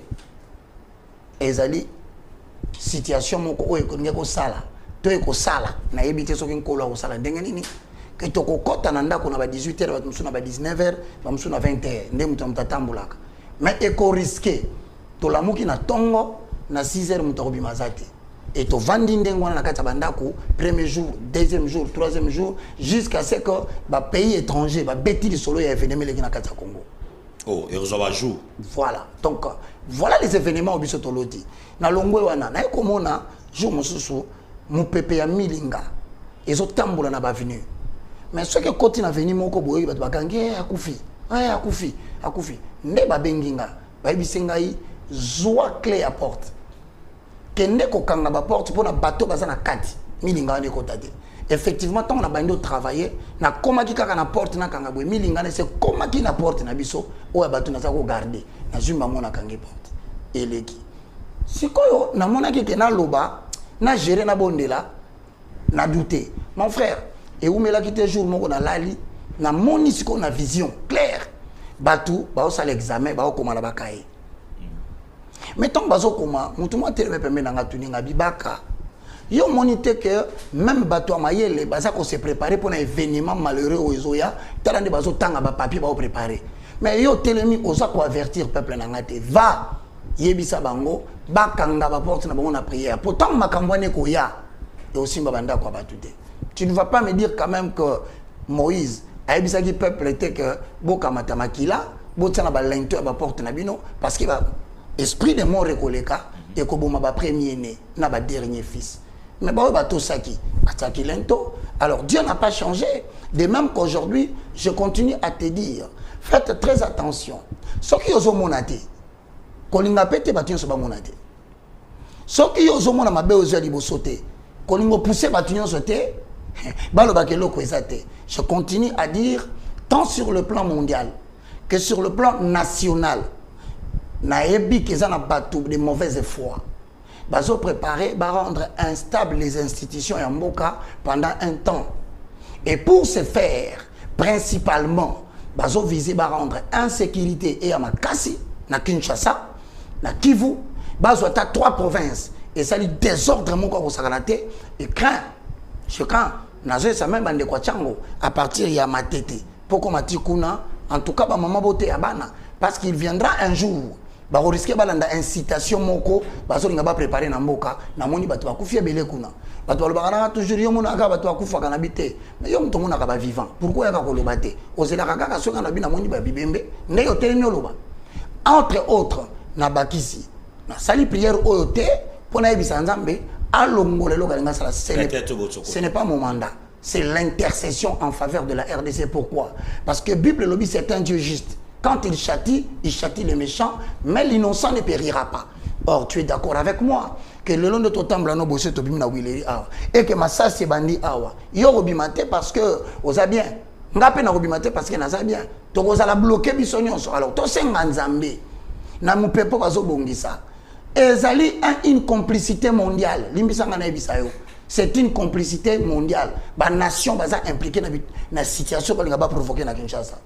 Ezali situation moko oyo ekolinga ko sala. To eko sala na yebite soki nkolo ko sala ndenge nini? Que tu as na ndako na ba 18h, ba na ba 19h, ba na 20h, nde mutu mutatambulaka. Mais eko risqué to lamuki na tongo na 6h mutu ko bimazate. Et to vandi ndengwana na kati bandako premier jour, deuxième jour, troisième jour jusqu'à ce que ba pays étranger ba beti li solo ya événement leki na kati Congo. Oh, et rezoba jour. Voilà. Donc voilà les événements au biso toloti. Na longwe wana na ekomona jour mosusu mu pepe ya milinga. Ezo tambula na ba venu. Mais ce que quand il a venu moko boye bato bakangi akufi nde babenginga bayibisengai zwa clé à porte kende ko kanga ba porte pour na bato bazana kati milinga ne kotate effectivement tant on a bandi travailler na koma ki kaka na porte na kanga boye milinga ne c'est koma ki na porte na biso o bato na za ko garder na zumba mona kangi porte eleki sikoyo na mona ki na loba na gérer na bondela na douter mon frère. Et où me la quitté jour moko na lali na moni siko na vision claire batu ba osala examen ba okoma na bakaye mais tant bazo koma mutu mo tele pembe na ngatuni ngabi baka yo monite que même batu amayele baza ko se préparer pour un événement malheureux au ezoya talande bazo tanga ba papier ba préparer mais yo telemi oza ko avertir peuple na ngate va yebisa bango bakanga ba porte na bango na prière pourtant makambwane ko ya et aussi babanda ko batute. Tu ne vas pas me dire quand même que Moïse a dit que peuple était que Boka Matamakila, Botsana Balento à porte Nabino, parce qu'il va esprit de mort recoleka et que Boma ba premier né, n'a pas dernier fils. Mais bah bato saki, ataki lento. Alors Dieu n'a pas changé. De même qu'aujourd'hui, je continue à te dire, faites très attention. Ce qui est au monate, kolinga pete batien soba monate. Ce qui est au monate mabe aux alibo sauté, kolingo pousser batien sauté. Je continue à dire, tant sur le plan mondial que sur le plan national, naebi kezana batou de mauvaise foi. Bazo préparer, ba rendre instables les institutions et mboka pendant un temps. Et pour ce faire, principalement, bazo viser ba rendre insécurité et amakasi na Kinshasa, na Kivu, bazo ta 3 provinces et ça dit désordre moko ko sakanate et craint. Je crains. Nazo ça même bande kwa chango à partir ya matete poko matikuna en tout cas ba maman boté abana parce qu'il viendra un jour ba risquer balanda incitation moko ba so linga ba préparer na mboka na moni bato bakufia bele kuna bato balobaka toujours yo mona ka bato bakufa kana bité mais yo mto mona ka ba vivant pourquoi ya ka kolobate ozela kaka so kana bina moni ba bibembe nde yo telemi oloba entre autres na bakisi na sali prière oyote pona ebisa nzambe. Ce n'est pas mon mandat, c'est l'intercession en faveur de la RDC. Pourquoi? Parce que Bible lobby c'est un Dieu juste. Quand il châtie les méchants, mais l'innocent ne périra pas. Or, tu es d'accord avec moi que le long de ton temps, et que ma sas bandi awa, yo robimate parce que osa bien, ngape na robimate parce que naza bien. To osa bloquer bisonyon. Alors, to senga nzambe na mupepo bazo bongisa. Ezali une complicité mondiale. Limbisanga na ebisayo. C'est une complicité mondiale. La nation va impliquée dans la situation qu'on va provoquer dans Kinshasa.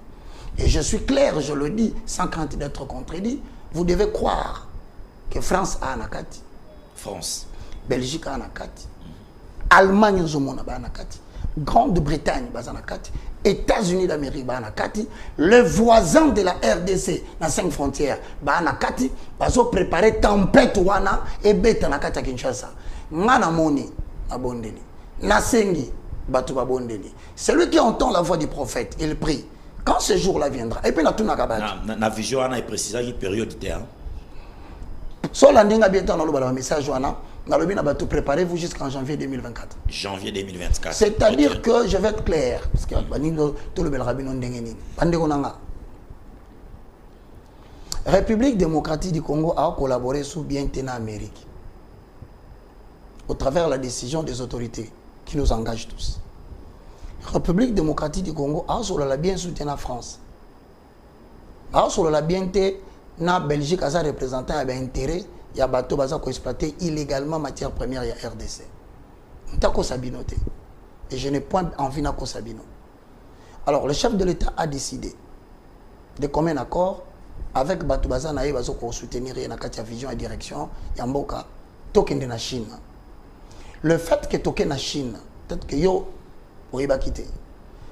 Et je suis clair, je le dis, sans crainte d'être contredit, vous devez croire que France a Anakati. France. Belgique a Anakati. Allemagne a Anakati. Grande-Bretagne a Anakati. États-Unis d'Amérique a Anakati. Le voisin de la RDC, dans 5 frontières, a Anakati. Ils ont préparé tempête wana et bête Anakati à Kinshasa. Ngana moni à Bondeli. Nasengi batu ba Bondeli. Celui qui entend la voix du prophète, il prie. Quand ce jour-là viendra, et puis la vision a précisé une période de terre. So landing a bientôt dans le message préparez-vous jusqu'en janvier 2024. Janvier 2024. C'est-à-dire que je vais être clair parce que tout le bel rabbin ndengeni. République démocratique du Congo a collaboré sous bien tenant Amérique au travers de la décision des autorités qui nous engagent tous. République démocratique du Congo a sur la bien soutenu la France. A sur la bien na Belgique a représentant a intérêt il y a bateau baza ko exploiter illégalement matière première ya RDC. Ntako sabinoté. Et je n'ai point envie na ko sabino. Alors le chef de l'État a décidé de commun accord avec bateau baza na bazo ko soutenir na katia vision et direction ya mboka tokende na Chine. Le fait que toke na Chine, peut-être que yo quitter.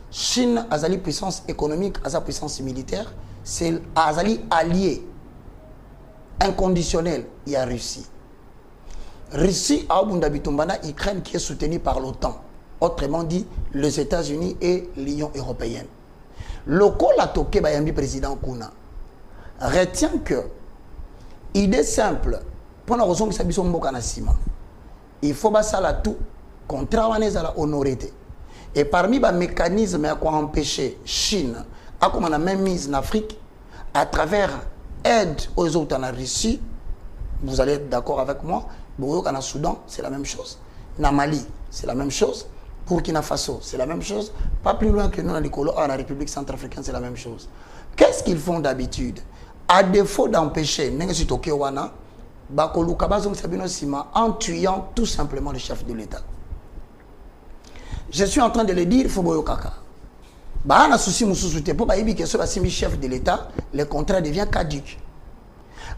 Chine azali puissance économique, azali puissance militaire, c'est azali allié inconditionnel, il y a Russie. Russie a Ukraine qui est soutenue par l'OTAN, autrement dit les États-Unis et l'Union européenne. Le col a toqué Bayambi président Kuna retient que idée simple pour la raison que ça bison mboka na sima. Il faut basa la tout contrat à la honorité. Et parmi les mécanismes à quoi empêcher Chine à comme on a même mise en Afrique à travers aide aux autres en Russie, vous allez être d'accord avec moi, en Soudan, c'est la même chose. En Mali, c'est la même chose. Burkina Faso, c'est la même chose. Pas plus loin que nous, en la République centrafricaine, c'est la même chose. Qu'est-ce qu'ils font d'habitude? À défaut d'empêcher, en tuant tout simplement le chef de l'État. Je suis en train de le dire, il faut boyo kaka. Bah, on a souci moussouté pour que ce chef de l'État, le contrat devient caduc.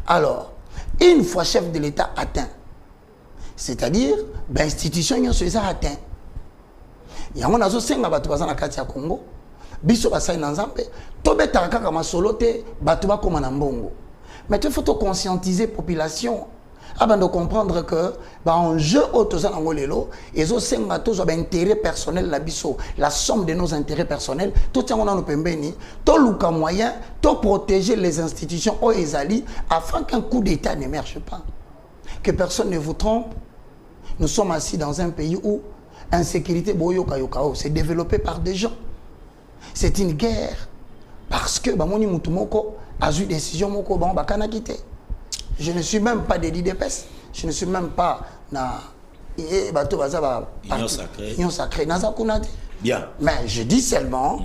Alors, une fois chef de l'État atteint, c'est-à-dire, l'institution est atteint. Il y a un autre senga batu bazana katia Congo, biso basai nanzambe, tobe takaka masolote batu ba koma na mbongo. Mais il faut conscientiser la population. Avant de comprendre que en jeu ils ont intérêt personnel la somme de nos intérêts personnels tout le moyen de protéger les institutions afin qu'un coup d'État n'émerge pas, que personne ne vous trompe. Nous sommes assis dans un pays où l'insécurité s'est développée par des gens. C'est une guerre parce que Bamoni Mutumoko a eu décision moko bakana quitté. Je ne suis même pas délit d'épaisse. Je ne suis même pas na union sacrée. Bien. Mais je dis seulement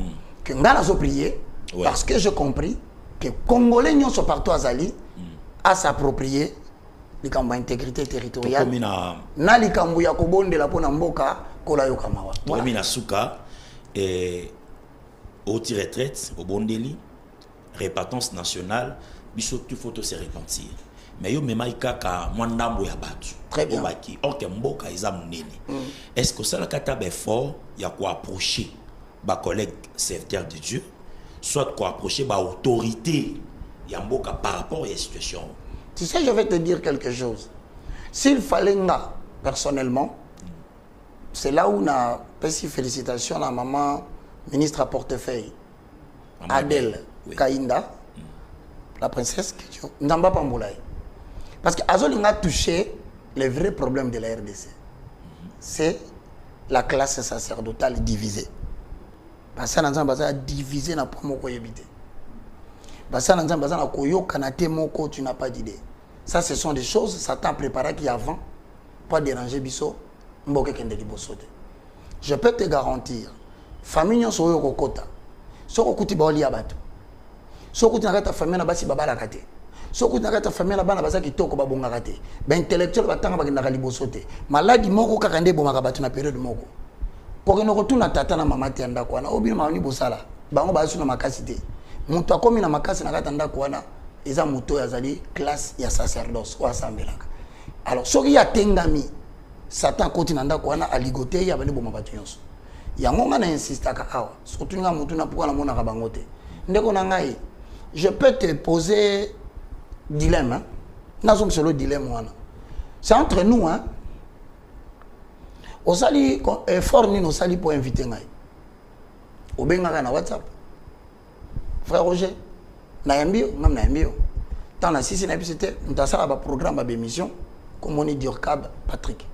que nous avons prié parce que j'ai compris que Congolais n'y sont partout à s'approprier l'intégrité territoriale. Na likambu ya kobonde la pona mboka kola yokamawa. Voilà. Souka et haute retraite au Bondeli, répartance nationale, biso tu faut se repentir. Mais yo mema ikaka mwandambo ya batu. Très bien. Ok mboka eza munene. Est-ce que ça la kata be fort ya ko approcher ba collègue serviteur de Dieu, soit ko approcher ba autorité ya mboka par rapport à la situation. Tu sais, je vais te dire quelque chose. S'il fallait nga personnellement, c'est là où on a fait félicitations à la maman ministre à portefeuille Adèle Kainda, la princesse Ndamba Pamboulaye. Parce qu'Azol a touché les vrais problèmes de la RDC. C'est la classe sacerdotale divisée. Parce que nous avons divisé na pomo ko yebité. Parce que nous avons koyo kanate moko tu n'as pas d'idée. Ça ce sont des choses Satan préparé qui avant pas déranger biso mboke kende libosote. Je peux te garantir famille nyo so yo kokota. So kokuti ba oli abatu. So kokuti na kata famille na basi babala kate. Soko na kata famille la bana baza kitoko ba bongaka te. Ba intellectuel batanga ba kinaka liboso te. Maladi moko kaka nde bomaka batu na période moko. Pour no retourna tata na mama te ndako wana obina mani bosala. Bango ba suna makasi te. Mutu akomi na makasi na kata ndako wana eza muto yazali classe ya sacerdoce ou asambelaka. Alors soki ya tengami Satan koti na ndako wana aligote ya bani bomaka batu nyonso. Yango nga na insistaka awa. Surtout nga mutu na pourquoi na mona ka bango te. Ndeko na ngai je peux te poser dilemme, hein? Nous sommes sur le dilemme. C'est entre nous. Hein? Au sali, effort ni nos sali pour inviter ngai. Au benga na WhatsApp. Frère Roger, na yambio, même na yambio. Tant na sisi na episode, nous avons un programme d'émission comme on dit Diorcab Patrick.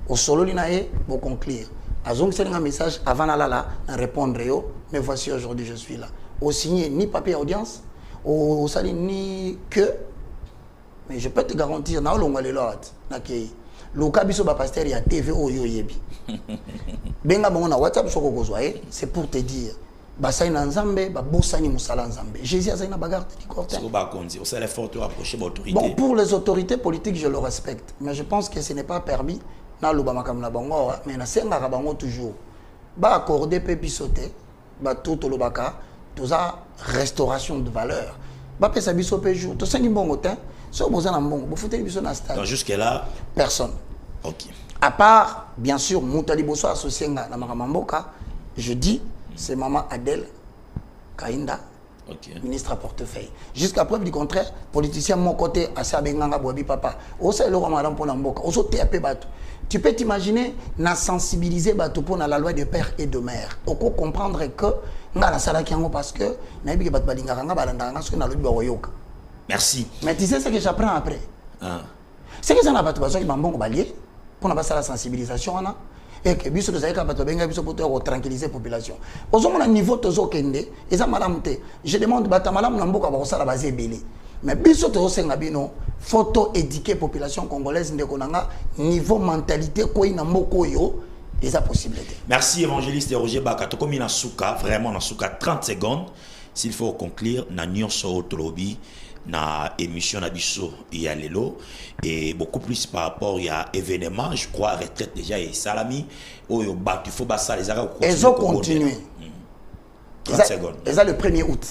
Au solo li na ye, pour conclure. Azong c'est un message avant la na répondre yo, mais voici aujourd'hui je suis là. Au signé ni papier audience, au sali ni que. Mais je peux te garantir, na olonga le lot, na kei. Loka biso ba pasteur ya TV oyo yebi. Benga bongo na WhatsApp soko kozwa c'est pour te dire. Ba sai na nzambe, ba bosani musala nzambe. Jésus a une bagarre qui corte. C'est ba konzi, on s'est fort approcher l'autorité. Bon, pour les autorités politiques, je le respecte, mais je pense que ce n'est pas permis na loba makam na bango, mais na senga ka bango toujours. Ba accorder pe bisoté, ba tout lobaka, tout ça restauration de valeur. Ba pesa biso pe jour, to sengi bongo te. Donc jusque-là, personne. Ok. À part, bien sûr, Moutali Bosso associé à Maramamboka, je dis, c'est maman Adèle Kainda, ministre à portefeuille. Jusqu'à preuve du contraire, politicien mon côté, à Sabenganga Boabi Papa, aussi le Ramadan pour l'Amboka, aussi TAP Batou. Tu peux t'imaginer, na sensibiliser Batou pour la loi de père et de mère. On peut comprendre que, parce que, merci. Mais tu sais ce que j'apprends après? C'est que ça n'a pas de besoin de balier pour ne pas la sensibilisation. Et que biso de zaïka bato benga biso pour tranquilliser la population. Aux hommes, niveau tozo kende, et ça malamte. Je demande bata malam namboka ba la base belé. Mais biso tozo senga bino, photo éduquer population congolaise ndekonanga niveau mentalité ko ina moko yo. Et ça possibilité. Merci évangéliste Roger Baka. To comme na souka, vraiment na souka 30 secondes. S'il faut conclure, na nyonso otolobi na émission Nabiso Yalelo et beaucoup plus par rapport à événement, je crois retraite déjà et salami au bat il faut bassa les arabes ils ont continué. 30 secondes. Et ça le 1er août.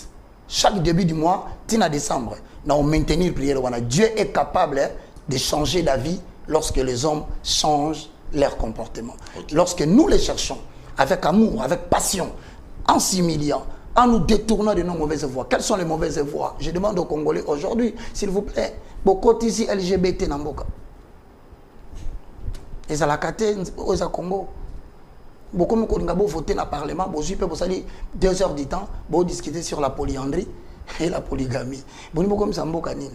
Chaque début du mois, tina décembre, nous on maintenir prière. Dieu est capable de changer la vie lorsque les hommes changent leur comportement. Lorsque nous les cherchons avec amour, avec passion, en s'humiliant, en nous détournant de nos mauvaises voies. Quelles sont les mauvaises voies? Je demande aux Congolais aujourd'hui, s'il vous plaît, beaucoup ici LGBT Namboka. Et ça la cate aux Congo. Beaucoup de voter dans le Parlement, beaucoup de 2 heures du temps, pour discuter sur la polyandrie et la polygamie. Beaucoup de Mboka nini.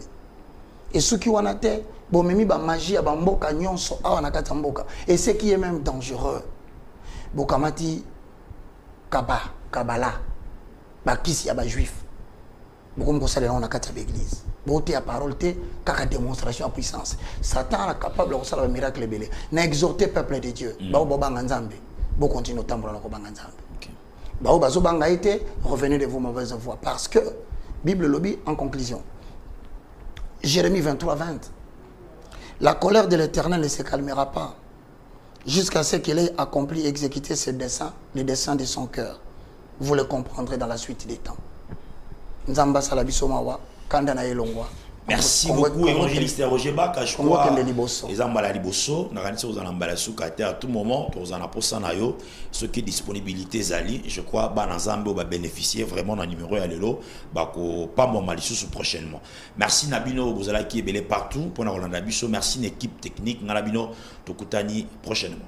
Et ceux qui ont été, bon memi ba magie ba mboka nyonso awa na kata mboka. Et ce qui est même dangereux. Bokamati Kabala. Bakisi ya ba juif. Beaucoup de ça on a 4 églises. Beauté à parole té kaka démonstration à puissance. Satan est capable de faire un miracle belé. Na exhorter peuple de Dieu. Ba banga nzambe. Bo continue tambola na ko banga nzambe. Ba bazo banga été revenez de vos mauvaises voies parce que Bible lobby en conclusion. Jérémie 23, 20. La colère de l'Éternel ne se calmera pas jusqu'à ce qu'il ait accompli et exécuté ses desseins, les desseins de son cœur. Vous le comprendrez dans la suite des temps. Nzamba Salabiso Mawa, Kandana Elongwa. Merci beaucoup, évangéliste Roger Baka. Je crois que les ambala liboso, na kanisa aux ambala soukate à tout moment, tous en aposa na yo, ce qui est disponibilité zali, je crois banazambe va bénéficier vraiment d'un numéro à l'élo, bako pas mon malissous prochainement. Merci Nabino, vous allez qui est belé partout pour Rolanda Biso. Merci l'équipe technique Nabino, Tokutani prochainement.